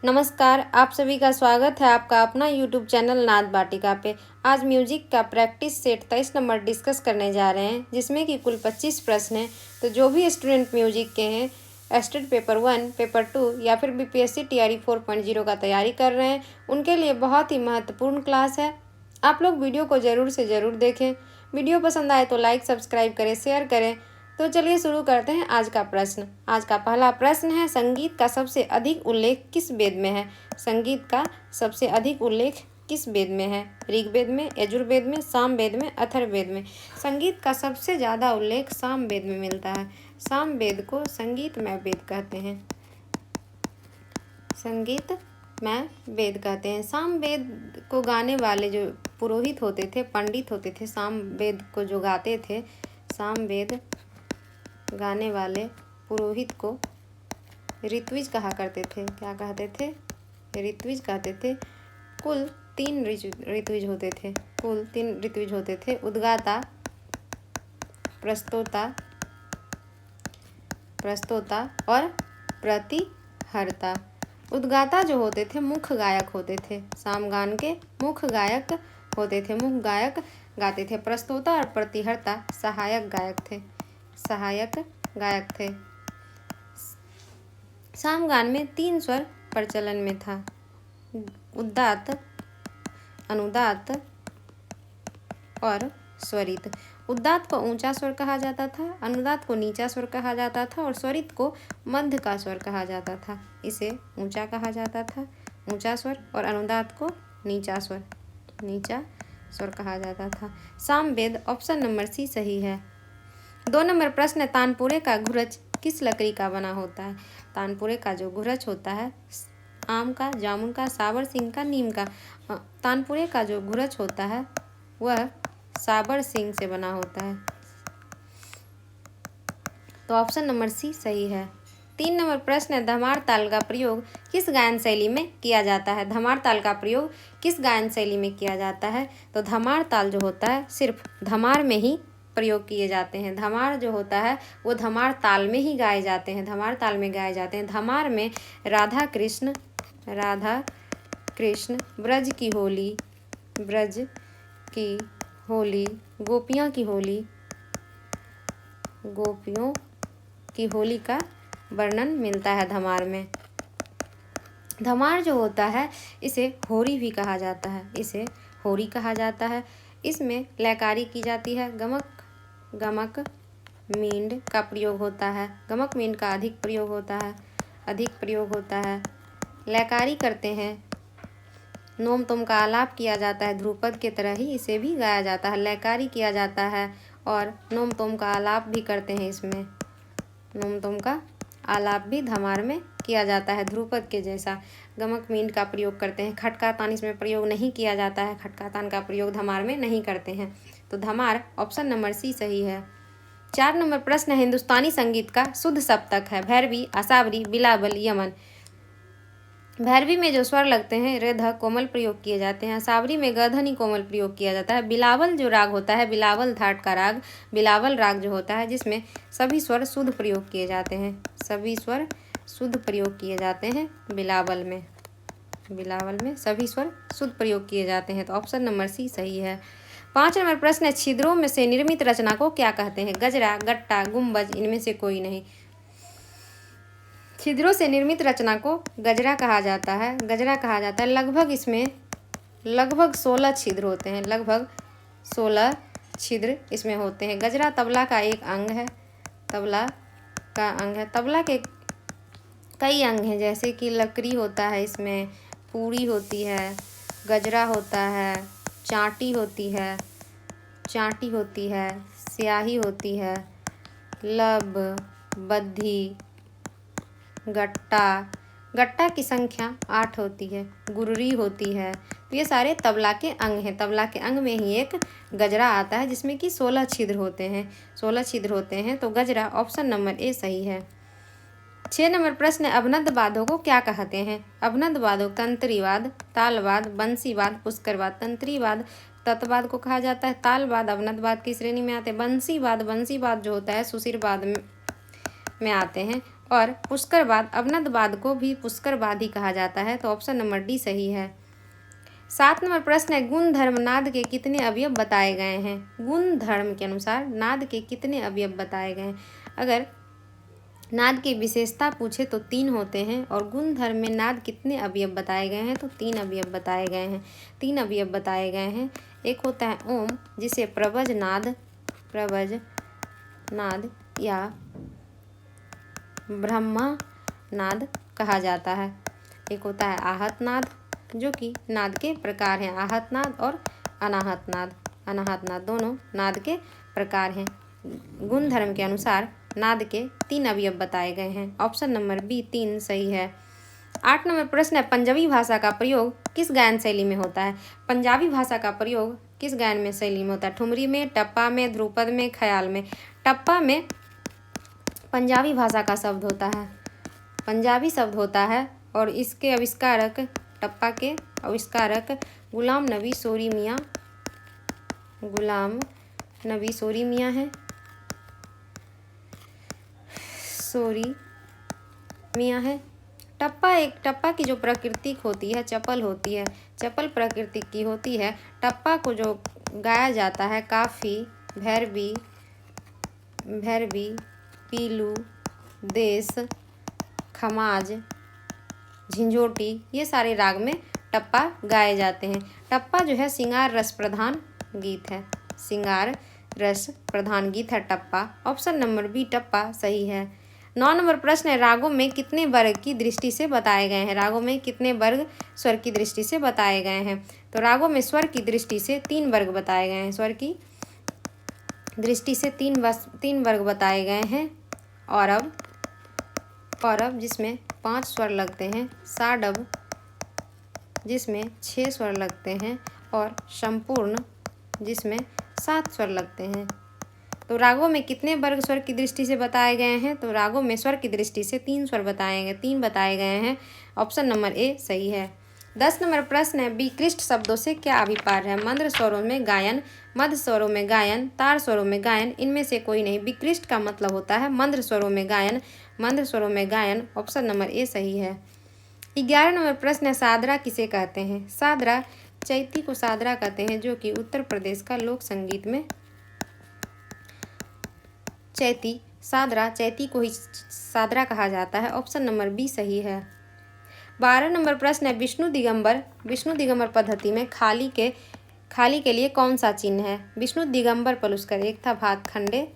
नमस्कार, आप सभी का स्वागत है आपका अपना यूट्यूब चैनल नाद वाटिका पे। आज म्यूजिक का प्रैक्टिस सेट 23 नंबर डिस्कस करने जा रहे हैं, जिसमें कि कुल 25 प्रश्न हैं। तो जो भी स्टूडेंट म्यूजिक के हैं, स्टेट पेपर 1, पेपर 2 या फिर बीपीएससी टीआरई 4.0 का तैयारी कर रहे हैं, उनके लिए बहुत ही महत्वपूर्ण क्लास है। आप लोग वीडियो को ज़रूर से ज़रूर देखें। वीडियो पसंद आए तो लाइक, सब्सक्राइब करें, शेयर करें। तो चलिए शुरू करते हैं आज का प्रश्न। आज का पहला प्रश्न है, संगीत का सबसे अधिक उल्लेख किस वेद में है? संगीत का सबसे अधिक उल्लेख किस वेद में है? ऋग्वेद में, यजुर्वेद में, सामवेद में, अथर्ववेद में? संगीत का सबसे ज़्यादा उल्लेख सामवेद में मिलता है। सामवेद को संगीतमय वेद कहते हैं। संगीतमय वेद कहते हैं। सामवेद को गाने वाले जो पुरोहित होते थे, पंडित होते थे, सामवेद को जो गाते थे, सामवेद गाने वाले पुरोहित को ऋत्विज कहा करते थे। क्या कहते थे? ऋत्विज कहते थे। कुल 3 ऋत्विज होते थे। कुल 3 ऋत्विज होते थे। उद्गाता, प्रस्तोता और प्रतिहर्ता। उद्गाता जो होते थे मुख्य गायक होते थे। सामगान के मुख्य गायक होते थे। मुख्य गायक गाते थे। प्रस्तोता और प्रतिहर्ता सहायक गायक थे। सामगान में 3 स्वर प्रचलन में था: उदात्त, अनुदात्त और स्वरित। उदात्त को ऊंचा स्वर कहा जाता था, अनुदात्त को नीचा स्वर कहा जाता था और स्वरित को मध्य का स्वर कहा जाता था। इसे ऊंचा कहा जाता था, ऊंचा स्वर, और अनुदात्त को नीचा स्वर कहा जाता था। सामवेद ऑप्शन नंबर सी सही है। 2 नंबर प्रश्न, तानपुरे का घुरच किस लकड़ी का बना होता है? तानपुरे का जो घुरच होता है, आम का, जामुन का, साबर सिंह का, नीम का। तानपुरे का जो घुरच होता है वह साबर सिंह से बना होता है। तो ऑप्शन नंबर सी सही है। 3 नंबर प्रश्न है, धमार ताल का प्रयोग किस गायन शैली में किया जाता है? धमार ताल का प्रयोग किस गायन शैली में किया जाता है? तो धमार ताल जो होता है सिर्फ धमार में ही प्रयोग किए जाते हैं। धमार जो होता है वो धमार ताल में ही गाए जाते हैं। धमार ताल में गाए जाते हैं। धमार में राधा कृष्ण, ब्रज की होली, गोपियों की होली का वर्णन मिलता है धमार में। धमार जो होता है इसे होरी भी कहा जाता है। इसमें लयकारी की जाती है। गमक मींड का प्रयोग होता है। गमक मींड का अधिक प्रयोग होता है। लयकारी करते हैं। नोम तोम का आलाप किया जाता है। ध्रुपद के तरह ही इसे भी गाया जाता है। लयकारी किया जाता है और नोम तोम का आलाप भी करते हैं। इसमें नोम तोम का आलाप भी धमार में किया जाता है, ध्रुपद के जैसा। गमक मींड का प्रयोग करते हैं। खटका तान इसमें प्रयोग नहीं किया जाता है। खटका तान का प्रयोग धमार में नहीं करते हैं। तो धमार ऑप्शन नंबर सी सही है। 4 नंबर प्रश्न, हिंदुस्तानी संगीत का शुद्ध सप्तक है? भैरवी, आसावरी, बिलावल, यमन। भैरवी में जो स्वर लगते हैं रे ध कोमल प्रयोग किए जाते हैं। आसावरी में ग ध कोमल प्रयोग किया जाता है। बिलावल जो राग होता है, बिलावल थाट का राग, बिलावल राग जो होता है जिसमें सभी स्वर शुद्ध प्रयोग किए जाते हैं। बिलावल में सभी स्वर शुद्ध प्रयोग किए जाते हैं। तो ऑप्शन नंबर सी सही है। 5 नंबर प्रश्न है, छिद्रों में से निर्मित रचना को क्या कहते हैं? गजरा, गट्टा, गुंबज, इनमें से कोई नहीं। छिद्रों से निर्मित रचना को गजरा कहा जाता है। लगभग 16 छिद्र होते हैं। 16 छिद्र इसमें होते हैं। गजरा तबला का एक अंग है। तबला के कई अंग हैं, जैसे कि लकड़ी होता है, इसमें पूरी होती है, गजरा होता है, चांटी होती है, स्याही होती है, लब, बद्धी, गट्टा की संख्या 8 होती है, गुर्री होती है। तो ये सारे तबला के अंग हैं। तबला के अंग में ही एक गजरा आता है जिसमें कि 16 छिद्र होते हैं। तो गजरा ऑप्शन नंबर ए सही है। 6 नंबर प्रश्न, अवनद वाद्यों को क्या कहते हैं? अवनद वाद्यों तंत्रीवाद, तालवाद, बंसीवाद, पुष्करवाद। तंत्रीवाद तत्वाद को कहा जाता है। तालवाद अवनदवाद की श्रेणी में आते हैं। बंसीवाद जो होता है सुशिरवाद में आते हैं। और पुष्करवाद, अवनदवाद को भी पुष्करवाद ही कहा जाता है। तो ऑप्शन नंबर डी सही है। 7 नंबर प्रश्न है, गुण धर्म नाद के कितने अवयव बताए गए हैं? गुण धर्म के अनुसार नाद के कितने अवयव बताए गए हैं? अगर नाद की विशेषता पूछे तो 3 होते हैं, और गुण धर्म में नाद कितने अवयव बताए गए हैं? तो 3 अवयव बताए गए हैं। 3 अवयव बताए गए हैं। एक होता है ओम, जिसे प्रवज नाद या ब्रह्मा नाद कहा जाता है। एक होता है आहत नाद, जो कि नाद के प्रकार हैं। आहत नाद और अनाहत नाद दोनों नाद के प्रकार हैं। गुण धर्म के अनुसार नाद के 3 अवयव बताए गए हैं। ऑप्शन नंबर बी 3 सही है। 8 नंबर प्रश्न है, पंजाबी भाषा का प्रयोग किस गायन शैली में होता है? पंजाबी भाषा का प्रयोग किस गायन में शैली में होता है? ठुमरी में, टप्पा में, ध्रुपद में, ख्याल में? टप्पा में पंजाबी भाषा का शब्द होता है, पंजाबी शब्द होता है, और इसके आविष्कारक, टप्पा के आविष्कारक गुलाम नबी सोरी मियाँ हैं। टप्पा की जो प्रकृति होती है चपल होती है, चपल प्रकृति की होती है। टप्पा को जो गाया जाता है काफ़ी, भैरवी, पीलू, देश, खमाज, झिंझोटी, ये सारे राग में टप्पा गाए जाते हैं। टप्पा जो है श्रृंगार रस प्रधान गीत है, श्रृंगार रस प्रधान गीत है टप्पा। ऑप्शन नंबर बी टप्पा सही है। 9 नंबर प्रश्न है, रागों में कितने वर्ग की दृष्टि से बताए गए हैं? रागों में कितने वर्ग स्वर की दृष्टि से बताए गए हैं? तो रागों में स्वर की दृष्टि से 3 वर्ग बताए गए हैं। स्वर की दृष्टि से 3 वर्ग बताए गए हैं। औरव, जिसमें 5 स्वर लगते हैं, साडव, जिसमें 6 स्वर लगते हैं, और संपूर्ण, जिसमें 7 स्वर लगते हैं। तो रागों में कितने वर्ग स्वर की दृष्टि से बताए गए हैं? तो रागों में स्वर की दृष्टि से 3 स्वर तीन बताए गए हैं। ऑप्शन नंबर ए सही है। 10 नंबर प्रश्न है, विकृष्ट शब्दों से क्या अभिप्राय है? मंद्र स्वरों में गायन, मध्य स्वरों में गायन, तार स्वरों में गायन, इनमें से कोई नहीं। विकृष्ट का मतलब होता है मंद्र स्वरों में गायन, मंद्र स्वरों में गायन। ऑप्शन नंबर ए सही है। 11 नंबर प्रश्न है, सादरा किसे कहते हैं? सादरा, चैती को सादरा कहते हैं, जो कि उत्तर प्रदेश का लोक संगीत में चैती को ही सादरा कहा जाता है। ऑप्शन नंबर बी सही है। 12 नंबर प्रश्न है, विष्णु दिगंबर पद्धति में खाली के लिए कौन सा चिन्ह है? विष्णु दिगंबर पलुस्कर, एक था भात खंडे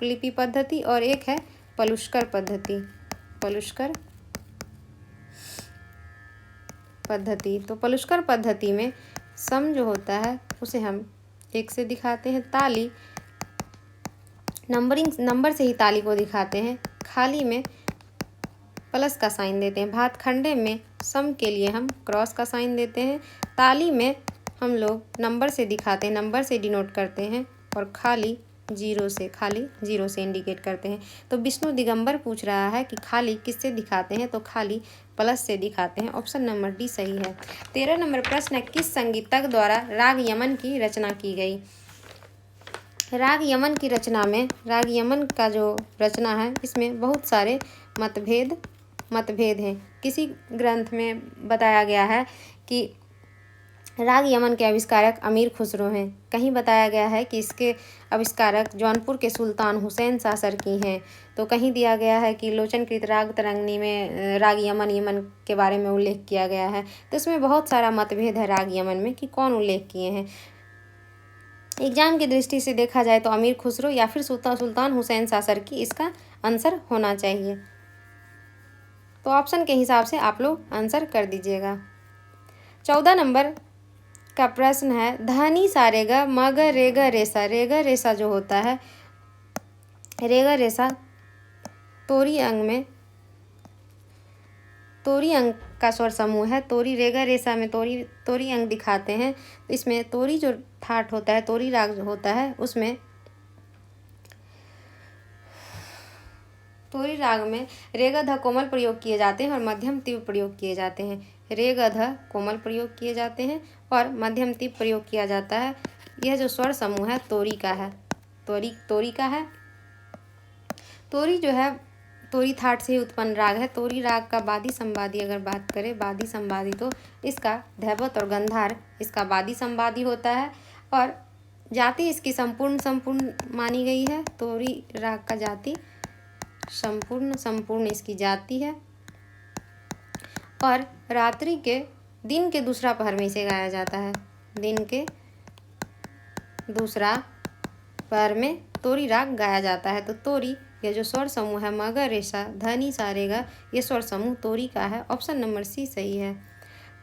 लिपि पद्धति, और एक है पलुस्कर पद्धति। तो पलुस्कर पद्धति में सम जो होता है उसे हम 1 से दिखाते हैं, ताली नंबर से ही ताली को दिखाते हैं, खाली में प्लस का साइन देते हैं, भात खंडे में सम के लिए हम क्रॉस का साइन देते हैं, ताली में हम लोग नंबर से दिखाते हैं, नंबर से डिनोट करते हैं, और खाली जीरो से इंडिकेट करते हैं। तो विष्णु दिगंबर पूछ रहा है कि खाली किससे दिखाते हैं? तो खाली प्लस से दिखाते हैं। ऑप्शन नंबर डी सही है। 13 नंबर प्रश्न है, किस संगीतज्ञ द्वारा राग यमन की रचना की गई? राग यमन की रचना में, राग यमन का जो रचना है इसमें बहुत सारे मतभेद हैं। किसी ग्रंथ में बताया गया है कि राग यमन के आविष्कारक अमीर खुसरो हैं, कहीं बताया गया है कि इसके आविष्कारक जौनपुर के सुल्तान हुसैन शाह सरकी हैं, तो कहीं दिया गया है कि लोचनकृत राग तरंगिणी में राग यमन के बारे में उल्लेख किया गया है। तो इसमें बहुत सारा मतभेद है राग यमन में कि कौन उल्लेख किए हैं। एग्जाम की दृष्टि से देखा जाए तो अमीर खुसरो या फिर सुल्तान हुसैन शाह सरकी इसका आंसर होना चाहिए। तो ऑप्शन के हिसाब से आप लोग आंसर कर दीजिएगा। 14 नंबर का प्रश्न है, धनी सा रेगा मग रेगा रेसा जो होता है, रेगा रेसा तोरी अंग का स्वर समूह है। तोरी रेगा रेसा में तोरी अंग दिखाते हैं। इसमें तोरी जो ठाट होता है, तोरी राग जो होता है, उसमें तोरी राग में रेगा ध कोमल प्रयोग किए जाते हैं और मध्यम तीव्र प्रयोग किए जाते हैं। रेगा ध कोमल प्रयोग किए जाते हैं और मध्यम तीव्र प्रयोग किया जाता है। यह जो स्वर समूह है तोरी का है, तोरी का है। तोरी जो है तोरी थाट से ही उत्पन्न राग है। तोरी राग का वादी संवादी अगर बात करें, वादी संवादी, तो इसका धैवत और गंधार इसका वादी संवादी होता है और जाति इसकी संपूर्ण मानी गई है। तोरी राग का जाति संपूर्ण इसकी जाति है और रात्रि के दिन के दूसरा पहर में इसे गाया जाता है। दिन के दूसरा पहर में तोरी राग गाया जाता है। तो तोरी यह जो स्वर समूह है मग रेशा धनी सा रेगा, ये स्वर समूह तोरी का है। ऑप्शन नंबर सी सही है।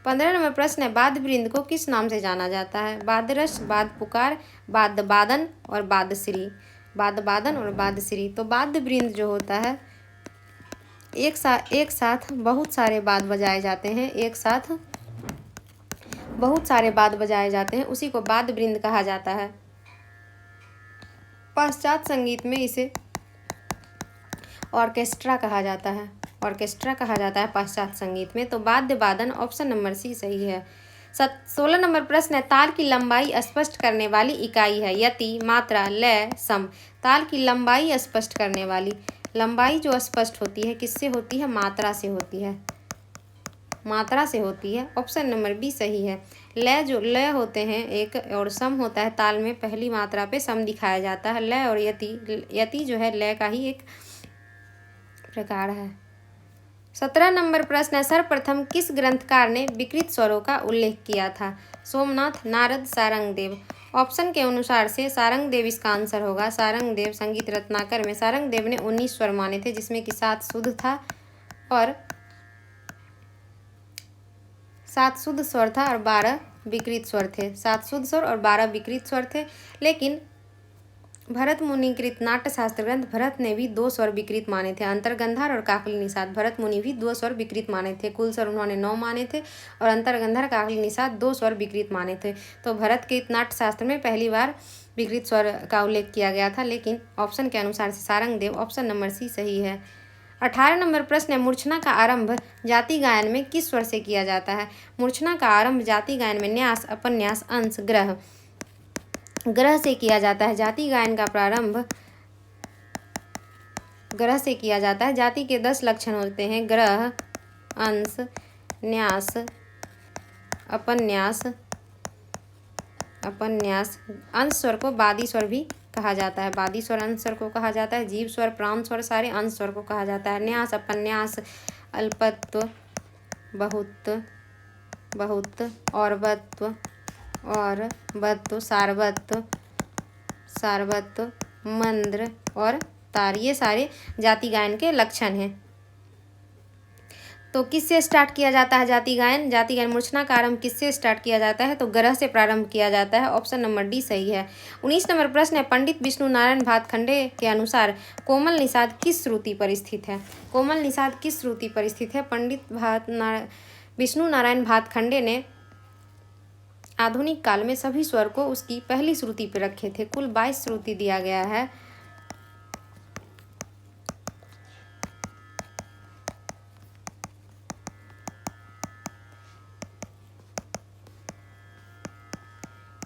15 नंबर प्रश्न है, वाद्य वृंद को किस नाम से जाना जाता है? वाद्य रस, वाद्य पुकार, वाद्य वादन और वाद्यश्री। वाद्य वादन और वाद्यश्री। तो वाद्य वृंद जो होता है एक साथ बहुत सारे वाद्य बजाए जाते हैं, एक साथ बहुत सारे वाद्य बजाए जाते हैं, उसी को वाद्य वृंद कहा जाता है। पाश्चात्य संगीत में इसे ऑर्केस्ट्रा कहा जाता है। ऑर्केस्ट्रा कहा जाता है पाश्चात्य संगीत में। तो वाद्य वादन ऑप्शन नंबर सी सही है। 16 नंबर प्रश्न है, ताल की लंबाई स्पष्ट करने वाली इकाई है यति, मात्रा, लय, सम। ताल की लंबाई स्पष्ट करने वाली, लंबाई जो स्पष्ट होती है किससे होती है? मात्रा से होती है, मात्रा से होती है। ऑप्शन नंबर बी सही है। लय जो लय होते हैं एक और सम होता है, ताल में पहली मात्रा पे सम दिखाया जाता है। लय और यति जो है लय का ही एक प्रकार है। 17 नंबर प्रश्न है, सर्वप्रथम किस ग्रंथकार ने विकृत स्वरों का उल्लेख किया था? सोमनाथ, नारद, सारंगदेव। ऑप्शन के अनुसार से सारंगदेव इसका आंसर होगा। सारंगदेव संगीत रत्नाकर में सारंगदेव ने 19 स्वर माने थे, जिसमें कि 7 शुद्ध था और 7 शुद्ध स्वर था और 12 विकृत स्वर थे। 7 शुद्ध स्वर और 12 विकृत स्वर थे। लेकिन भरत मुनि कृत नाट्य शास्त्र ग्रंथ भरत ने भी 2 स्वर विकृत माने थे। अंतर्गंधार और काकली निषाद भरत मुनि भी 2 स्वर विकृत माने थे। कुल स्वर उन्होंने 9 माने थे और अंतर्गंधार काकली निषाद 2 स्वर विकृत माने थे। तो भरत के नाट्य शास्त्र में पहली बार विकृत स्वर का उल्लेख किया गया था, लेकिन ऑप्शन के अनुसार से सारंगदेव। ऑप्शन नंबर सी सही है। 18 नंबर प्रश्न है, मूर्छना का आरंभ जाति गायन में किस स्वर से किया जाता है? मूर्छना का आरंभ जाति गायन में न्यास, अपन्यास, अंश, ग्रह से किया जाता है। जाति गायन का प्रारंभ ग्रह से किया जाता है। जाति के 10 लक्षण होते हैं, ग्रह, अंश, न्यास, अपन्यास। अंश स्वर को वादी स्वर भी कहा जाता है। वादी स्वर अंश स्वर को कहा जाता है। जीव स्वर, प्राण स्वर सारे अंश स्वर को कहा जाता है। न्यास, अपन्यास, अल्पत्व, बहुत, औरवत्व और वत्व, सारवत्व, मंद्र और तार, ये सारे जाति गायन के लक्षण हैं। तो किससे स्टार्ट किया जाता है जाति गायन? जाति गायन मूर्छना का आरंभ किससे स्टार्ट किया जाता है? तो ग्रह से प्रारंभ किया जाता है। ऑप्शन नंबर डी सही है। 19 नंबर प्रश्न है, पंडित विष्णु नारायण भातखंडे के अनुसार कोमल निषाद किस श्रुति पर स्थित है? कोमल निषाद किस श्रुति पर स्थित है? पंडित विष्णु नारायण भातखंडे ने आधुनिक काल में सभी स्वर को उसकी पहली श्रुति पर रखे थे। कुल 22 श्रुति दिया गया है।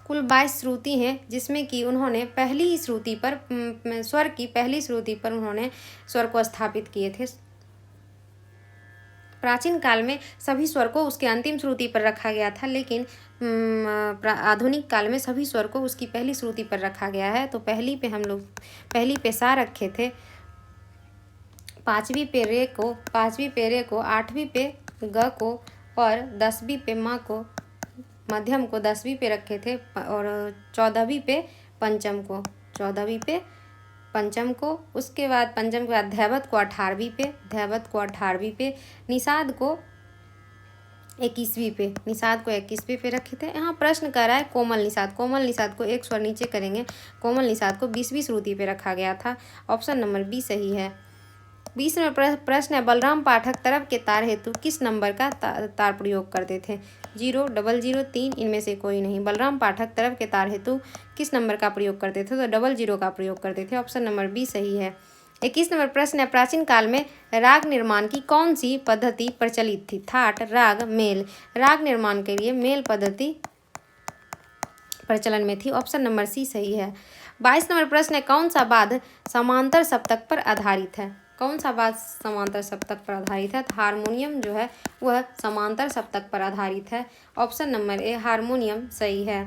कुल 22 श्रुति हैं, जिसमें कि उन्होंने पहली श्रुति पर स्वर की पहली श्रुति पर उन्होंने स्वर को स्थापित किए थे। प्राचीन काल में सभी स्वर को उसके अंतिम श्रुति पर रखा गया था, लेकिन आधुनिक काल में सभी स्वर को उसकी पहली श्रुति पर रखा गया है। तो पहली पे सा रखे थे, 5वीं पे रे को, 5वीं पे रे को, 8वीं पे ग को और 10वीं पे म को, मध्यम को 10वीं पे रखे थे और 14वीं पे पंचम को, 14वीं पे पंचम को। उसके बाद पंचम के बाद धैवत को 18वीं पे, धैवत को 18वीं पे, निषाद को 21वीं पे, निषाद को 21वीं पे रखे थे। यहाँ प्रश्न कर रहा है कोमल निषाद, कोमल निषाद को एक स्वर नीचे करेंगे, कोमल निषाद को 20वीं श्रुति पे रखा गया था। ऑप्शन नंबर बी सही है। 20 में प्रश्न है, बलराम पाठक तरफ के तार हेतु किस नंबर का तार प्रयोग करते थे? 0, 00, 3, इनमें से कोई नहीं। बलराम पाठक तरफ के तार हेतु किस नंबर का प्रयोग करते थे? तो 00 का प्रयोग करते थे। ऑप्शन नंबर बी सही है। 21 नंबर प्रश्न है, प्राचीन काल में राग निर्माण की कौन सी पद्धति प्रचलित थी? थाट, राग, मेल। राग निर्माण के लिए मेल पद्धति प्रचलन में थी। ऑप्शन नंबर सी सही है। 22 नंबर प्रश्न है, कौन सा वाद्य समांतर सप्तक पर आधारित है? कौन सा वाद्य समांतर सप्तक पर आधारित है? तो हारमोनियम जो है वह समांतर सप्तक पर आधारित है। ऑप्शन नंबर ए हारमोनियम सही है।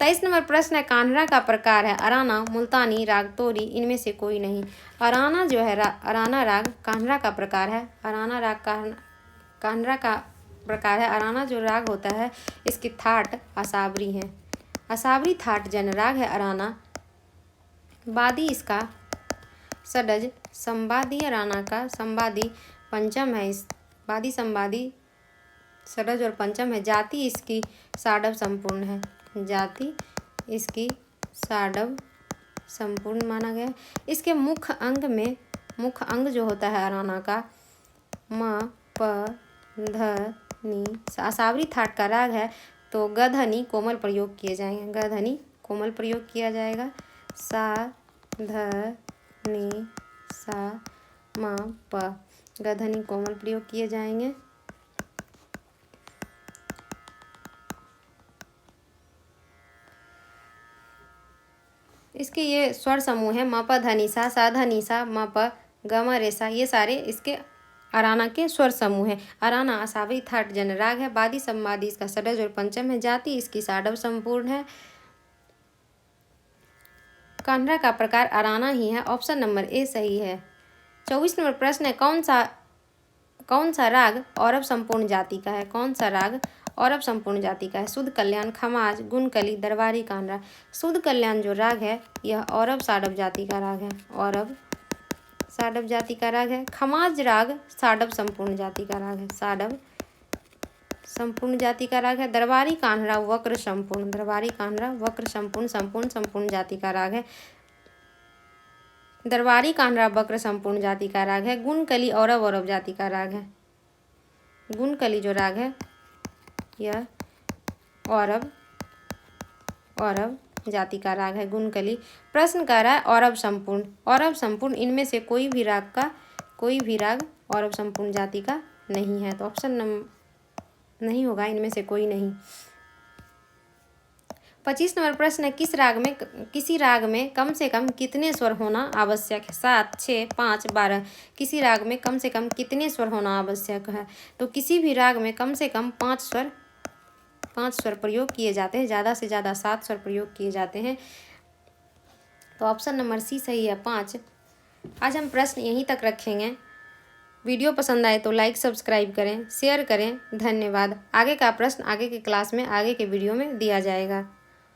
23 नंबर प्रश्न है, कान्हरा का प्रकार है अराना, मुल्तानी, राग तोरी, इनमें से कोई नहीं। अराना जो है अराना राग कान्हरा का प्रकार है। अराना राग कान्हरा का प्रकार है। अराना जो राग होता है इसकी थाट असावरी है। असावरी थाट जन राग है अराना। वादी इसका षडज संवादी। अराना का संवादी पंचम है। इस वादी संवादी षडज और पंचम है। जाति इसकी साडव संपूर्ण है। जाति इसकी साडव संपूर्ण माना गया। इसके मुख्य अंग जो होता है अराना का म प ध नी। असावरी थाट का राग है तो ग ध नि कोमल प्रयोग किए जाएंगे। ग ध नि कोमल प्रयोग किया जाएगा। सा ध नि सा म प ग ध नि कोमल प्रयोग किए जाएंगे। इसके ये स्वर समूह है म प ध नि सा ध नि सा म प ग म रे सा। ये सारे इसके अराना के स्वर समूह है। अराना असावरी थाट जन राग है। वादी संवादी इसका षडज और पंचम है। जाति इसकी साडव संपूर्ण है। कान्हरा का प्रकार अराना ही है। ऑप्शन नंबर ए सही है। 24 नंबर प्रश्न है, कौन सा राग औरव संपूर्ण जाति का है? कौन सा राग औरव संपूर्ण जाति का है? शुद्ध कल्याण, खमाज, गुणकली, दरबारी, कान्हरा। शुद्ध कल्याण जो राग है यह औरव साडव जाति का राग है। औरव साडव जाति का राग है। खमाज राग साडव संपूर्ण जाति का राग है। साडव संपूर्ण जाति का राग है। दरबारी कान्हरा वक्र संपूर्ण। दरबारी कान्हरा वक्र संपूर्ण जाति का राग है। दरबारी कान्हरा वक्र संपूर्ण जाति का राग है। गुणकली औरव जाति का राग है। गुणकली जो राग है यह औरव जाति का राग है। गुणकली। प्रश्न कह रहा है औरव संपूर्ण इनमें से कोई भी राग औरव संपूर्ण जाति का नहीं है। तो ऑप्शन नहीं होगा, इनमें से कोई नहीं। 25 नंबर प्रश्न है, किसी राग में कम से कम कितने स्वर होना आवश्यक है? 7, 6, 5, 12। किसी राग में कम से कम कितने स्वर होना आवश्यक है? तो किसी भी राग में कम से कम 5 स्वर प्रयोग किए जाते हैं। ज़्यादा से ज़्यादा 7 स्वर प्रयोग किए जाते हैं। तो ऑप्शन नंबर सी सही है, 5। आज हम प्रश्न यहीं तक रखेंगे। वीडियो पसंद आए तो लाइक सब्सक्राइब करें, शेयर करें। धन्यवाद। आगे का प्रश्न आगे के क्लास में आगे के वीडियो में दिया जाएगा।